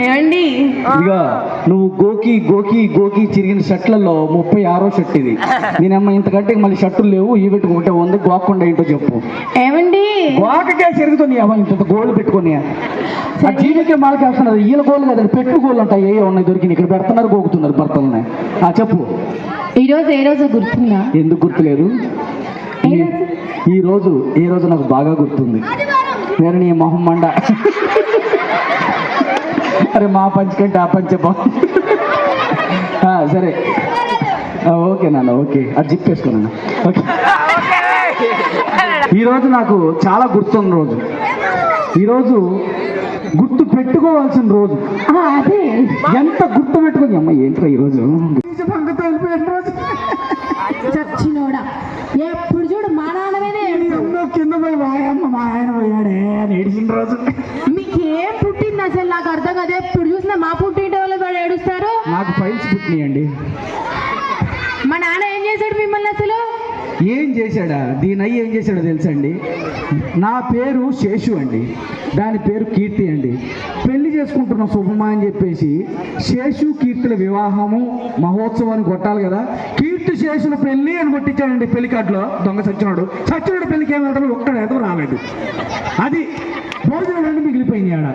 ఏమండి ఇక నువ్వు గోకి గోకి గోకి చిరిగిన షర్ట్లలో 36వ షర్ట్ ఇది. నేనమ్మ ఇంతకంటే మళ్ళీ షర్టులు లేవు, ఈ పెట్టుకుంటే ఉంది, గోకుండా ఏంటో చెప్పు. ఏమండి గోకకే చెరుగుతుంది అమ్మ, ఇంత గోళ్ళు పెట్టుకొని ఆ జీవికే మాలకి వేస్తున్నారు. ఈల గోళ్ళు కదండి, పెట్టు గోళ్ళు అంటాయి, ఏ ఉన్నాయి దొరికిన ఇక్కడ పెడుతున్నారు, గోకుతున్నారు భర్తలనే. చెప్పు ఈరోజు ఏ రోజు గుర్తుందా? ఎందుకు గుర్తులేదు? ఈ రోజు నాకు బాగా గుర్తుంది. నేను నీ మొహం మండ. అరే మా పంచ కంటే ఆ పంచ బాగుంది. సరే ఓకే నాన్న, ఓకే అది జిప్పేసుకున్నాను. ఓకే, ఈరోజు నాకు చాలా గుర్తున్న రోజు. ఈరోజు గుర్తు పెట్టుకోవాల్సిన రోజు. అదే ఎంత గుర్తు పెట్టుకోని అమ్మ ఏంటో ఈరోజు చచ్చినోడా, ఎప్పుడు చూడు మా నాన్నమేనే కింద పోయి వాయమ్మ మా ఆయన పోయాడే అని ఏడిచిన రోజు. మీకేం పుట్టింది అసలు నాకు అర్థం కాదు. ఎప్పుడు చూసినా మా పుట్టింటి వాళ్ళు వాడు ఏడుస్తారు. నాకు ఫైల్స్ పుట్టినాయండి. మా నాన్న ఏం చేశాడు మిమ్మల్ని అసలు? ఏం చేశాడా? దీని అయ్యి ఏం చేశాడో తెలుసండి. నా పేరు శేషు అండి, దాని పేరు కీర్తి అండి. పెళ్లి చేసుకుంటున్న శుభమా అని చెప్పేసి శేషు కీర్తుల వివాహము మహోత్సవాన్ని కొట్టాలి కదా, కీర్తి శేషుల పెళ్లి అని కొట్టించాడండి పెళ్లి కార్డులో. దొంగ సచ్చినాడు పెళ్లికి ఏమంటారు, ఒక్కడు ఏదో రాలేదు. అది భోజనం రెండు మిగిలిపోయింది. ఆడ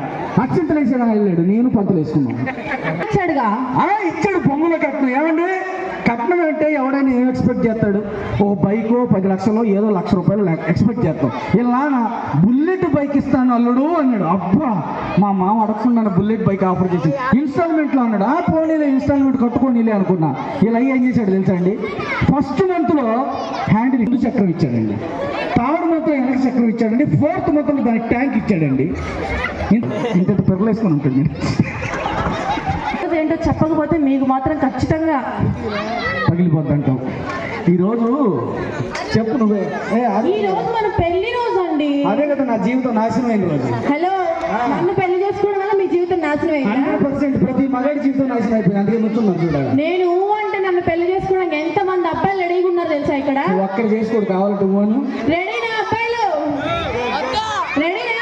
అక్షంతలు వేసాడు, వెళ్ళాడు, నేను పంతులు వేసుకున్నాను. ఇచ్చాడు బొమ్మల కట్నం. ఏమండి కట్నం అంటే ఎవడైనా ఏం ఎక్స్పెక్ట్ చేస్తాడు? ఓ బైకో 10 లక్షలు ఏదో ₹1,00,000 ఎక్స్పెక్ట్ చేస్తాం. ఇలా నా బుల్లెట్ బైక్ ఇస్తాను అల్లుడు అన్నాడు. అబ్బా, మా మామ అడగకుండా బుల్లెట్ బైక్ ఆఫర్ చేసి ఇన్స్టాల్మెంట్లో అన్నాడు. పోనీలే ఇన్స్టాల్మెంట్ కట్టుకోనీలే అనుకున్నా. ఇలా ఏం చేశాడు తెలుసా అండి, ఫస్ట్ మంత్లో హ్యాండిల్ 2 చక్రం ఇచ్చాడండి, 3rd మంత్లో వెనక చక్రం ఇచ్చాడండి, 4th మంత్లో దానికి ట్యాంక్ ఇచ్చాడండి. ఇంత పెరలేసుకొని ఉంటుంది. ఏంటో చెప్పకపోతే మీకు మాత్రం ఖచ్చితంగా పగిలిపోద్దంటావు. ఈరోజు చెప్పు నువ్వే. ఈ రోజు మన పెళ్లి రోజు అండి. అదే కదా నా జీవితం నాశనం అయిన రోజు. హలో, నన్ను పెళ్లి చేసుకోవడం వల్ల మీ జీవితం నాశనం అయింది. 100% ప్రతి మగాడి జీవితం నాశనం అయిపోయింది. అందుకే ముచ్చున్నాను చూడాలి. నేను అంటే నన్ను పెళ్లి చేసుకోవడానికి ఎంత మంది అబ్బాయిలు రెడీగా ఉన్నారు తెలుసా? ఇక్కడ ఒక్కడ చేసుకోడు కావాలంటే రెడీనా అబ్బాయిలు? రెడీనా?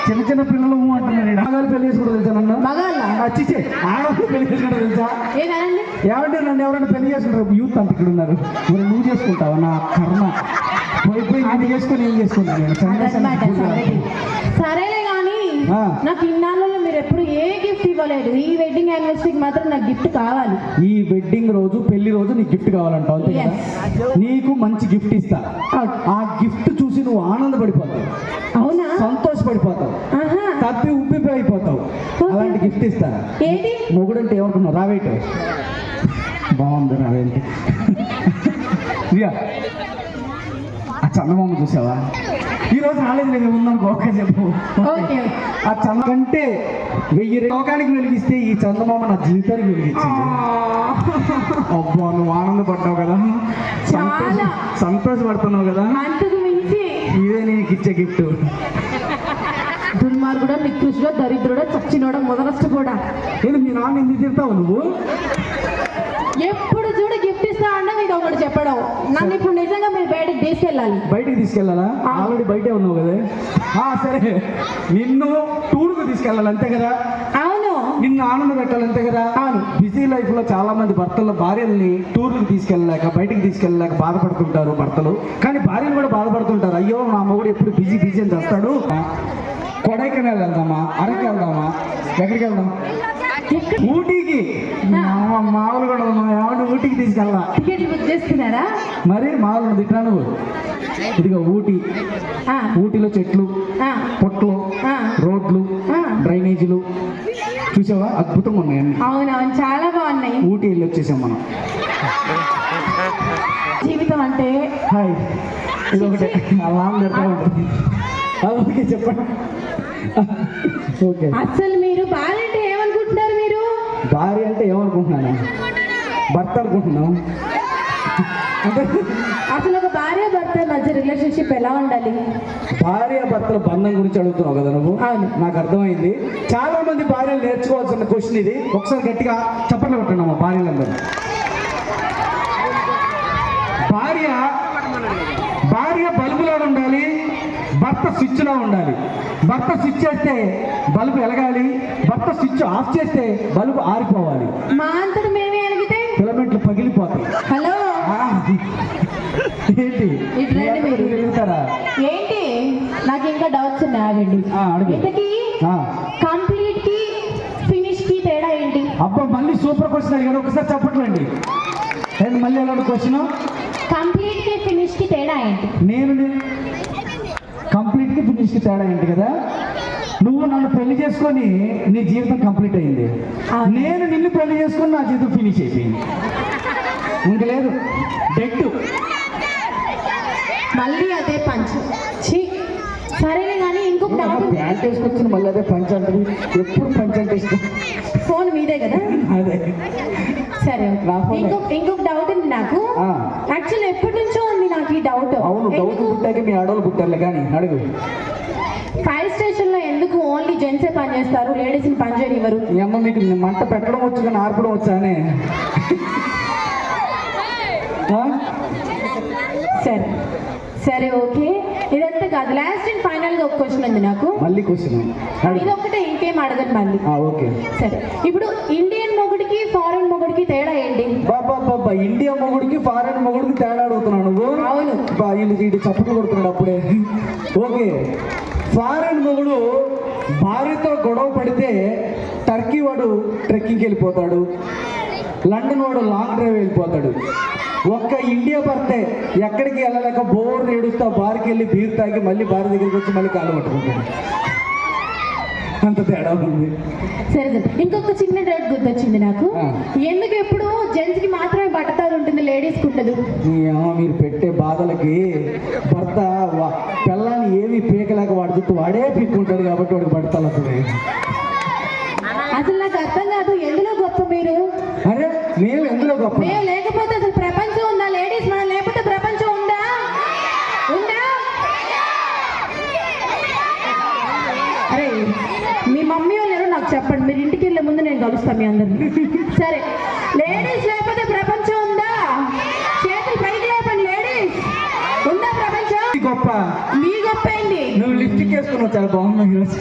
చిన్న చిన్న పిల్లలు అంటున్నారు. మగాళ్ళు పెళ్లి చేసుకోవడం తెలుసా? నన్ను మగాళ్ళ ఆడవాళ్ళు పెళ్లి చేసుకోవడం తెలుసా? ఏమంటే నన్ను ఎవరైనా పెళ్లి చేసుకుంటారు? యూత్ అంత ఇక్కడ ఉన్నారు. మరి నువ్వు చేసుకుంటావా? నా కర్మ పోయిపోయి అది చేసుకొని ఏం చేసుకుంటాను. సరేలే కానీ నాకు ఇన్నాళ్ళలో మీరు ఎప్పుడు ఏ గిఫ్ట్ ఇవ్వలేదు. ఈ వెడ్డింగ్ యానివర్సరీకి మాత్రం నాకు గిఫ్ట్ కావాలి. ఈ వెడ్డింగ్ రోజు పెళ్లి రోజు నీకు గిఫ్ట్ కావాలంటావు అంతే కదా? నీకు మంచి గిఫ్ట్ ఇస్తా. ఆ గిఫ్ట్ చూసి నువ్వు ఆనందపడిపోతావు. అవునా? సంతోషపడిపోతావు, తప్పి ఉప్పిపోయిపోతావు. అలాంటి గిఫ్ట్ ఇస్తా. ఏంటి? మొగుడంటే ఏమనుకున్నావు? రావేట బాగుంది. రావేంటి ఆ చందమామ చూసావా? ఈరోజు రాలేదు, నేను ఉందనుకో. ఓకే చెప్పు. ఆ చంద కంటే 1000 లోకానికి వెలిగిస్తే ఈ చందమామ నా జీవితానికి వెలిగించింది. అబ్బా, నువ్వు ఆనందపడ్డావు కదా, సంతోషపడుతున్నావు కదా, ఇదే నీకు ఇచ్చే గిఫ్ట్. దుర్మార్గుడా, నికృష్టుడా, దరిద్రుడా, చచ్చినోడా, మొదలస్ట్ కూడా. నేను మీ నాన్న ఎందుకు తిడతావు నువ్వు? ఎప్పుడు చూడు గిఫ్ట్ ఇస్తా అంటే నీకు ఒకటి చెప్పడం. నన్ను ఇప్పుడు నిజంగా మీరు బయటకు తీసుకెళ్ళాలి. బయటకు తీసుకెళ్ళాలా? ఆల్రెడీ బయటే ఉన్నావు కదా. సరే, నిన్ను టూర్కు తీసుకెళ్ళాలి అంతే కదా? అవును. నిన్ను ఆనంద పెట్టాలి అంతే కదా? అవును. బిజీ లైఫ్ లో చాలా మంది భర్తల భార్యల్ని టూర్లకు తీసుకెళ్ళలేక, బయటకు తీసుకెళ్ళలేక బాధపడుతుంటారు భర్తలు. కానీ భార్యలు కూడా బాధపడుతుంటారు. అయ్యో నా మొగుడు ఎప్పుడు బిజీ బిజీ అని చేస్తాడు. కొడైకెనాల్ వెళ్దామా? అరకు వెళ్దామా? ఎక్కడికి వెళ్దాం? ఊటీకి. మామూలుగా ఏమంటే ఊటీకి తీసుకెళ్ళా. టికెట్లు బుక్ చేసుకున్నారా? మరి మామూలు తిట్టా నువ్వు. ఇదిగో ఊటీ. ఊటీలో చెట్లు, పొట్లు, రోడ్లు, డ్రైనేజీలు చూసావా? అద్భుతంగా ఉన్నాయి అన్ని. అవునవును, చాలా బాగున్నాయి. ఊటీ వెళ్ళి వచ్చేసాం మనం. జీవితం అంటే హాయ్, ఇది ఒకటే అలా పెడతా ఉంటుంది. ఓకే చెప్పండి. ఓకే, అసలు మీరు భార్య అంటే ఏమనుకుంటున్నారు? మీరు భార్య అంటే ఏమనుకుంటున్నాను? భర్త అనుకుంటున్నాం. అంటే అసలు ఒక భార్య భర్త మధ్య రిలేషన్షిప్ ఎలా ఉండాలి? భార్య భర్తల బంధం గురించి అడుగుతున్నావు కదా నువ్వు? అవును, నాకు అర్థమైంది. చాలా మంది భార్యలు నేర్చుకోవాల్సిన క్వశ్చన్ ఇది. ఒకసారి గట్టిగా చప్పట్లు కొట్టున్నామా భార్యలందరూ? భార్య బల్బులో ఉండాలి, భర్త భర్త స్విచ్లా ఉండాలి. భర్త స్విచ్ చేస్తే బల్బు వెలగాలి, భర్త స్విచ్ ఆఫ్ చేస్తే బల్బు ఆరిపోవాలి. మా అంతటి మేమే అడిగితే ఫిలమెంట్లు పగిలిపోతాయి. హలో ఆ, ఏంటి ఇటు రండి మీరు. వెళ్తారా? ఏంటి నాకు ఇంకా డౌట్స్ ఉన్నాయి, ఆగండి. అడుగు. ఇంతకీ ఆ. కంప్లీట్ కి ఫినిష్ కి తేడా ఏంటి? అబ్బా మళ్ళీ సూపర్ క్వశ్చన్ అడిగాడు, ఒకసారి చెప్పట్లండి. ఏంటి మళ్ళీ ఎలాంటి క్వశ్చన్? కంప్లీట్ కి ఫినిష్ కి తేడా ఏంటి? నేను కంప్లీట్కి ఫినిష్కి తేడా ఏంటి కదా? నువ్వు నన్ను పెళ్లి చేసుకొని నీ జీవితం కంప్లీట్ అయింది. నేను నిన్ను పెళ్లి చేసుకొని నా జీవితం ఫినిష్ అయిపోయింది. ఇంక లేదు, డెడ్. మళ్ళీ అదే పంచ్. ఛీ, సరేలే కానీ ఇంకొక డౌట్. ప్యాంట్ వేసుకొచ్చిన మళ్ళీ అదే పంచ్ అంటది. ఎప్పుడు పంచ్ అంటే ఇష్టం. ఫోన్ మీదే కదా? అదే. సరే, నా ఫోనే. ఇంకొక డౌట్ ఉంది నాకు. ఆ. యాక్చువల్ ఎప్పటి నుంచో ఉంది నాకు ఈ డౌట్. అవును, డౌట్ పుట్టాక మీ ఆడవాళ్ళు పుట్టారులే కానీ అడుగు. ఫైర్ స్టేషన్ లో ఎందుకు ఓన్లీ జెంట్సే పని చేస్తారు, లేడీస్ ని పని చేయనివ్వరు? మీ అమ్మ మీకు మంట పెట్టడం వచ్చు కానీ ఆర్పడం వచ్చా అని. ఆ? సరే సరే ఓకే, ఇదంతా కాదు. లాస్ట్ అండ్ ఫైనల్ గా ఒక క్వశ్చన్ ఉంది నాకు. మళ్ళీ క్వశ్చన్ ఇది ఒకటే, ఇంకేం అడగను మళ్ళీ. ఓకే. సరే, ఇప్పుడు ఇండియన్ మొగుడికి ఫారెన్ మొగుడికి తేడా ఏంటి? బాబా ఇండియా మొగుడికి ఫారెన్ మొగుడికి తేడా అడుగుతున్నావు నువ్వు? అవును. వీడి చప్పట్లు కొడుతున్నాడు అప్పుడే. ఓకే, ఫారెన్ మొగుడు భార్యతో గొడవ పడితే టర్కీ వాడు ట్రెక్కింగ్కి వెళ్ళిపోతాడు, లండన్ వాడు లాంగ్ డ్రైవ్ వెళ్ళిపోతాడు. ఒక్క ఇండియా భర్తే ఎక్కడికి వెళ్ళలేక బోర్ ఏడుస్తా బార్కి వెళ్ళి బీర్ తాగి మళ్ళీ భార్య దగ్గరికి వచ్చి మళ్ళీ కాలు పట్టుకుంటాడు. అంత తేడా ఉంది. సరే సరే, ఇంకొక చిన్న డౌట్ గుర్తొచ్చింది నాకు. ఎందుకు ఎప్పుడు జెంట్స్ కి మాత్రమే బట్టతాలు ఉంటుంది, లేడీస్ కి ఉండదు? మీరు పెట్టే బాధలకి భర్త పిల్లాన్ని ఏమీ పీకలేక వాడి చుట్టూ వాడే పీక్కుంటాడు కాబట్టి వాడికి పడతాలు వస్తుంది. అసలు నాకు అర్థం కాదు, ఎందులో గొప్ప మీరు? అరే మేము ఎందులో గొప్ప? మేము లేకపోతే అసలు ప్రపంచం ఉందా? లేడీస్ మనం లేకపోతే ప్రపంచం ఉందా? ఉందా? అరే మీ మమ్మీ వాళ్ళు ఎవరో నాకు చెప్పండి, మీరు ఇంటికి వెళ్ళే ముందు నేను కలుస్తాను మీ అందరిని. సరే, లేడీస్ లేకపోతే ప్రపంచం ఉందా? చేతులు పైకి లేపండి. లేడీస్ ఉందా ప్రపంచం? గొప్ప మీ గొప్ప ఏంటి? నువ్వు లిప్స్టిక్ వేసుకున్నావు, చాలా బాగుంది ఈరోజు.